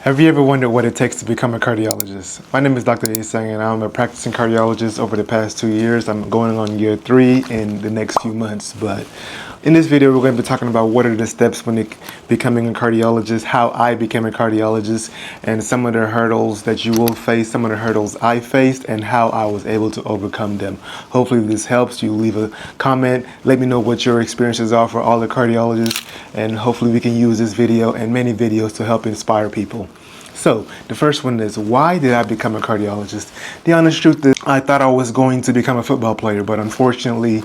Have you ever wondered what it takes to become a cardiologist? My name is Dr. Isang, and I'm a practicing cardiologist over the past 2 years. I'm going on year 3 in the next few months. But in this video, we're going to be talking about what are the steps when becoming a cardiologist, how I became a cardiologist, and some of the hurdles that you will face, some of the hurdles I faced, and how I was able to overcome them. Hopefully this helps you. Leave a comment. Let me know what your experiences are for all the cardiologists, and hopefully we can use this video and many videos to help inspire people. So the first one is, why did I become a cardiologist? The honest truth is, I thought I was going to become a football player, but unfortunately,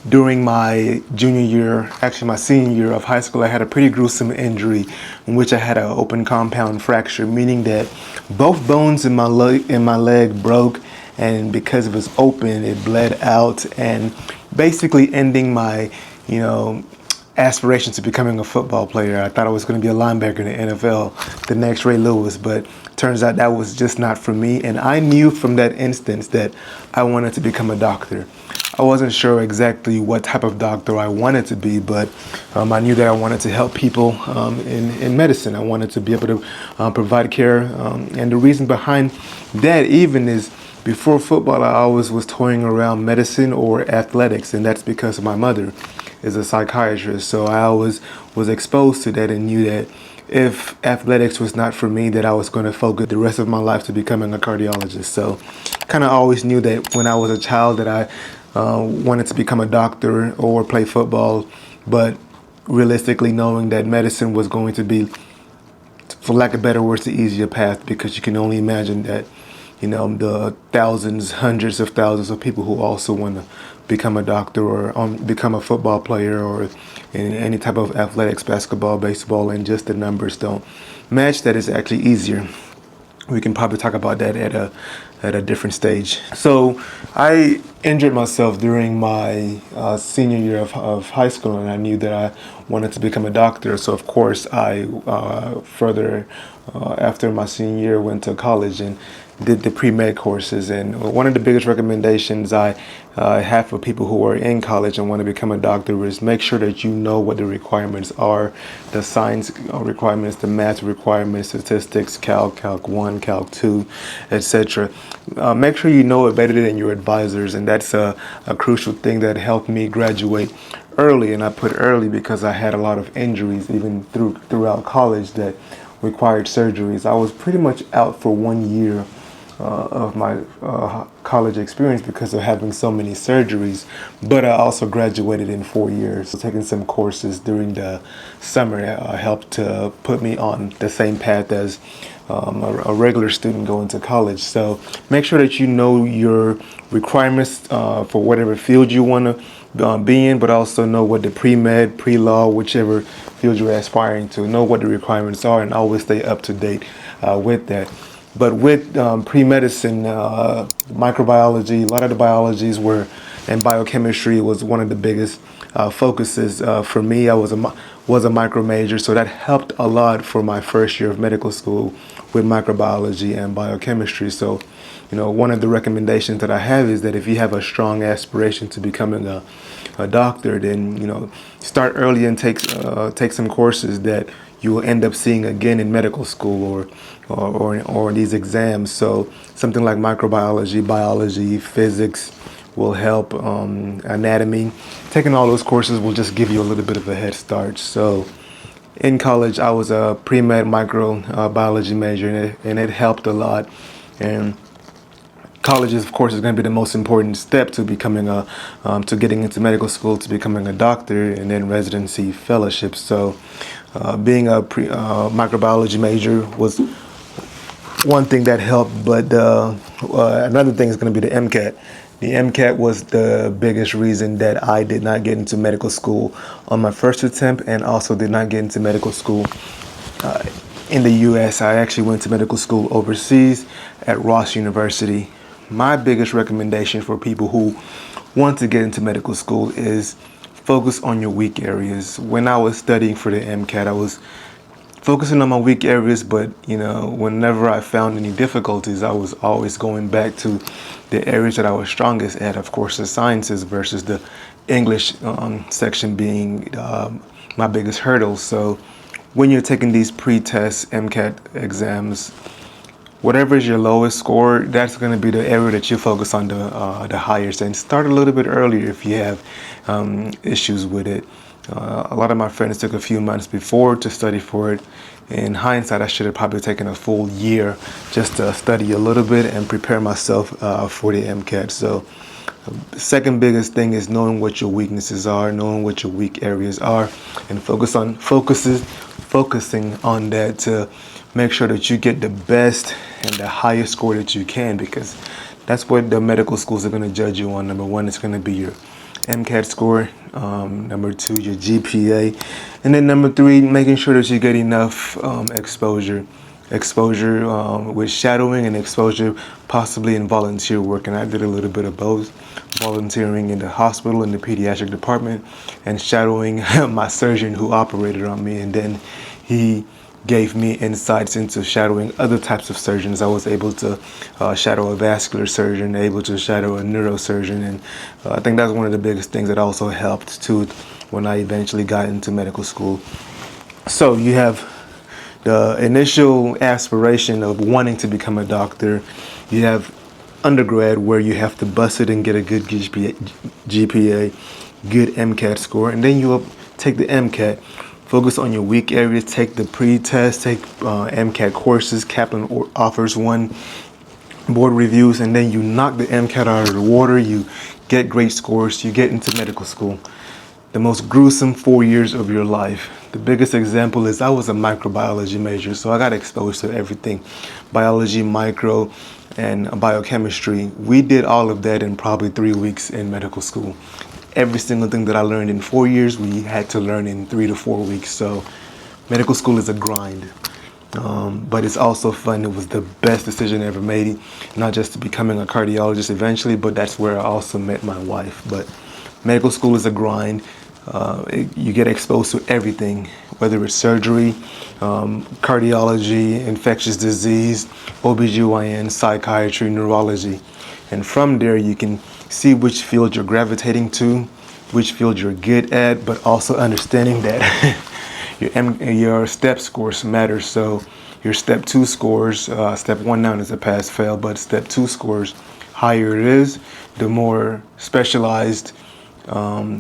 during my junior year, actually my senior year of high school, I had a pretty gruesome injury in which I had an open compound fracture, meaning that both bones in my leg broke, and because it was open, it bled out, and basically ending my, aspirations to becoming a football player. I thought I was going to be a linebacker in the NFL, the next Ray Lewis, but turns out that was just not for me. And I knew from that instance that I wanted to become a doctor. I wasn't sure exactly what type of doctor I wanted to be, but I knew that I wanted to help people in medicine. I wanted to be able to provide care. And the reason behind that even is, before football, I always was toying around medicine or athletics, and that's because of my mother is a psychiatrist. So I always was exposed to that and knew that if athletics was not for me, that I was going to focus the rest of my life to becoming a cardiologist. So kind of always knew that when I was a child that I wanted to become a doctor or play football, but realistically knowing that medicine was going to be, for lack of better words, the easier path, because you can only imagine that the thousands, hundreds of thousands of people who also want to become a doctor or become a football player or in any type of athletics, basketball, baseball, and just the numbers don't match. That is actually easier. We can probably talk about that at a different stage. So I injured myself during my senior year of high school, and I knew that I wanted to become a doctor. So of course I further after my senior year went to college and did the pre-med courses. And one of the biggest recommendations I have for people who are in college and want to become a doctor is make sure that you know what the requirements are, the science requirements, the math requirements, statistics, Calc 1, Calc 2, etc. Make sure you know it better than your advisors, and that's a crucial thing that helped me graduate early. And I put early because I had a lot of injuries even throughout college that required surgeries. I was pretty much out for 1 year of my college experience because of having so many surgeries, but I also graduated in 4 years. So taking some courses during the summer helped to put me on the same path as a regular student going to college. So make sure that you know your requirements for whatever field you want to be in, but also know what the pre-med, pre-law, whichever field you're aspiring to, know what the requirements are, and always stay up to date with that. But with pre-medicine, microbiology, a lot of the biologies and biochemistry was one of the biggest focuses for me. I was a micro major, so that helped a lot for my first year of medical school with microbiology and biochemistry. So, one of the recommendations that I have is that if you have a strong aspiration to becoming a doctor, then start early and take some courses that you will end up seeing again in medical school or these exams. So something like microbiology, biology, physics will help, anatomy. Taking all those courses will just give you a little bit of a head start. So in college, I was a pre-med microbiology major, and it helped a lot. And college, of course, is going to be the most important step to becoming to getting into medical school, to becoming a doctor, and then residency, fellowship. So being a microbiology major was one thing that helped, but another thing is going to be the MCAT. The MCAT was the biggest reason that I did not get into medical school on my first attempt, and also did not get into medical school in the U.S. I actually went to medical school overseas at Ross University. My biggest recommendation for people who want to get into medical school is focus on your weak areas. When I was studying for the MCAT, I was focusing on my weak areas, but whenever I found any difficulties, I was always going back to the areas that I was strongest at. Of course, the sciences versus the English section being my biggest hurdle. So when you're taking these pre-test MCAT exams, whatever is your lowest score, that's going to be the area that you focus on the highest. And start a little bit earlier if you have issues with it. A lot of my friends took a few months before to study for it. In hindsight, I should have probably taken a full year just to study a little bit and prepare myself for the MCAT. So the second biggest thing is knowing what your weaknesses are, knowing what your weak areas are, and focusing on that to make sure that you get the best and the highest score that you can, because that's what the medical schools are going to judge you on. Number one, it's going to be your MCAT score. Number two, your GPA. And then number three, making sure that you get enough exposure with shadowing and exposure possibly in volunteer work. And I did a little bit of both, volunteering in the hospital in the pediatric department and shadowing my surgeon who operated on me. And then he gave me insights into shadowing other types of surgeons. I was able to shadow a vascular surgeon, able to shadow a neurosurgeon, and I think that's one of the biggest things that also helped too when I eventually got into medical school. So you have the initial aspiration of wanting to become a doctor. You have undergrad where you have to bust it and get a good GPA, good MCAT score, and then you take the MCAT. Focus on your weak areas, take the pre-test, take MCAT courses. Kaplan offers one, board reviews, and then you knock the MCAT out of the water. You get great scores, you get into medical school. The most gruesome 4 years of your life. The biggest example is I was a microbiology major, so I got exposed to everything. Biology, micro, and biochemistry. We did all of that in probably 3 weeks in medical school. Every single thing that I learned in 4 years, we had to learn in 3 to 4 weeks. So medical school is a grind, but it's also fun. It was the best decision I ever made, not just to becoming a cardiologist eventually, but that's where I also met my wife. But medical school is a grind. You get exposed to everything, whether it's surgery, cardiology, infectious disease, OBGYN, psychiatry, neurology. And from there, you can see which field you're gravitating to, which field you're good at, but also understanding that your step scores matter. So your step 2 scores, step 1 now is a pass fail, but step 2 scores, higher it is, the more specialized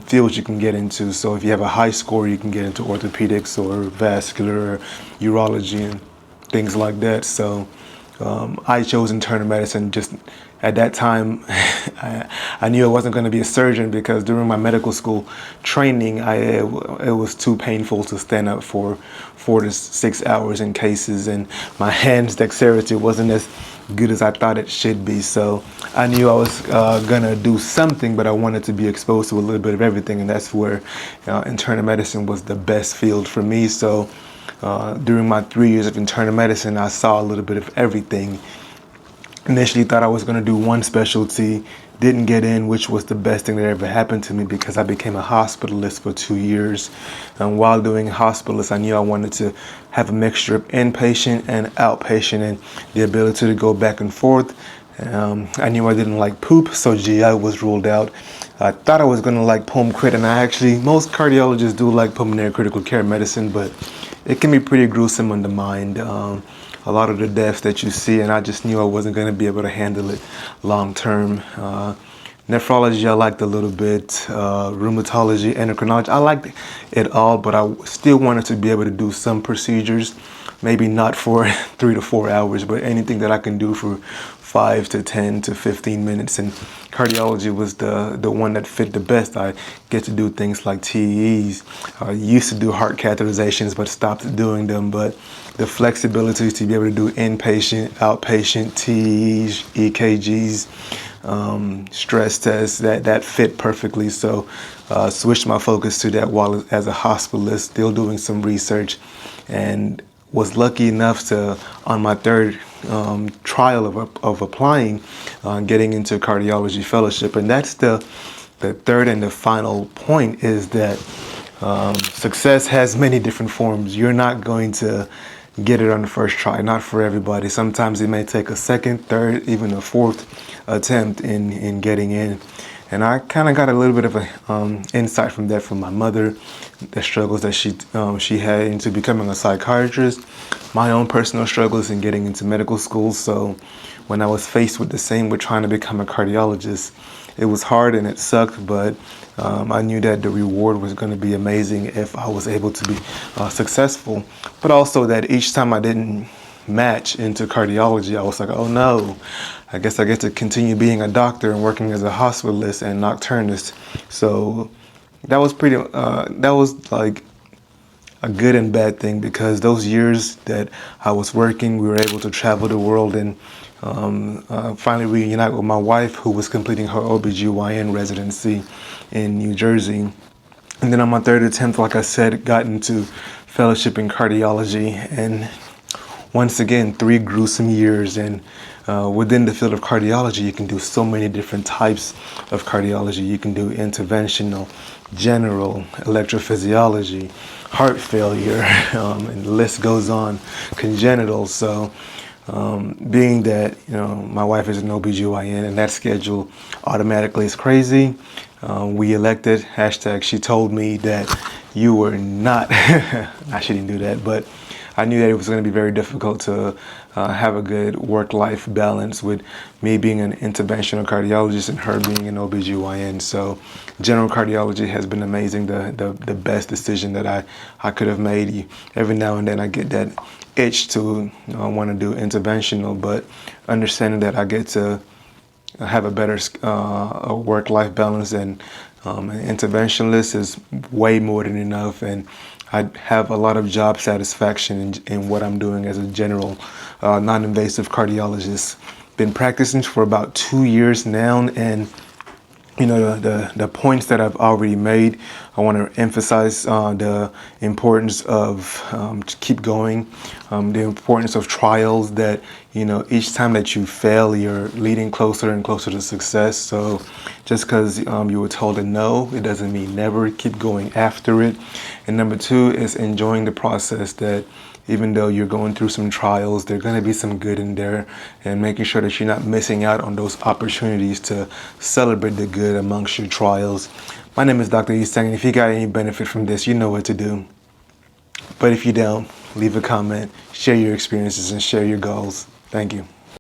fields you can get into. So if you have a high score, you can get into orthopedics or vascular, or urology, and things like that. So I chose internal medicine. Just at that time, I knew I wasn't going to be a surgeon because during my medical school training, it was too painful to stand up for 4 to 6 hours in cases, and my hands dexterity wasn't as good as I thought it should be. So I knew I was gonna do something, but I wanted to be exposed to a little bit of everything, and that's where internal medicine was the best field for me. So during my 3 years of internal medicine, I saw a little bit of everything. Initially thought I was going to do one specialty, didn't get in, which was the best thing that ever happened to me because I became a hospitalist for 2 years. And while doing hospitalist, I knew I wanted to have a mixture of inpatient and outpatient and the ability to go back and forth. I knew I didn't like poop, so GI was ruled out. I thought I was going to like pulm crit, and most cardiologists do like pulmonary critical care medicine, but it can be pretty gruesome on the mind. A lot of the deaths that you see, and I just knew I wasn't going to be able to handle it long term. Nephrology, I liked a little bit. Rheumatology, endocrinology, I liked it all, but I still wanted to be able to do some procedures, maybe not for 3 to 4 hours, but anything that I can do for 5 to 10 to 15 minutes. And cardiology was the one that fit the best. I get to do things like TEs. I used to do heart catheterizations, but stopped doing them. But the flexibility to be able to do inpatient, outpatient, TEs, EKGs, stress tests, that fit perfectly. So switched my focus to that while as a hospitalist, still doing some research, and was lucky enough to, on my third trial of applying, getting into cardiology fellowship. And that's the third and the final point, is that success has many different forms. You're not going to get it on the first try, not for everybody. Sometimes it may take a second, third, even a fourth attempt in getting in. And I kind of got a little bit of a insight from that from my mother, the struggles that she had into becoming a psychiatrist, my own personal struggles in getting into medical school. So when I was faced with the same with trying to become a cardiologist, it was hard and it sucked, but I knew that the reward was going to be amazing if I was able to be successful. But also that each time I didn't match into cardiology, I was like, oh no, I guess I get to continue being a doctor and working as a hospitalist and nocturnist. So that was that was like a good and bad thing, because those years that I was working, we were able to travel the world and finally reunite with my wife, who was completing her OBGYN residency in New Jersey. And then on my third attempt, like I said, got into fellowship in cardiology. And once again, 3 gruesome years. And within the field of cardiology, you can do so many different types of cardiology. You can do interventional, general, electrophysiology, heart failure, and the list goes on, congenital. So being that, my wife is an OBGYN and that schedule automatically is crazy, we elected, hashtag she told me that you were not, I shouldn't do that, but I knew that it was going to be very difficult to have a good work-life balance with me being an interventional cardiologist and her being an OBGYN. So general cardiology has been amazing, the best decision that I could have made. Every now and then I get that itch to want to do interventional, but understanding that I get to have a better work-life balance and an interventionalist is way more than enough, and I have a lot of job satisfaction in what I'm doing as a general non-invasive cardiologist. Been practicing for about 2 years now, and the points that I've already made, I want to emphasize the importance of to keep going, the importance of trials, that each time that you fail, you're leading closer and closer to success. So just because you were told a no, it doesn't mean never. Keep going after it. And number 2 is enjoying the process, that even though you're going through some trials, there's going to be some good in there, and making sure that you're not missing out on those opportunities to celebrate the good amongst your trials. My name is Dr. Isang, and if you got any benefit from this, you know what to do. But if you don't, leave a comment, share your experiences, and share your goals. Thank you.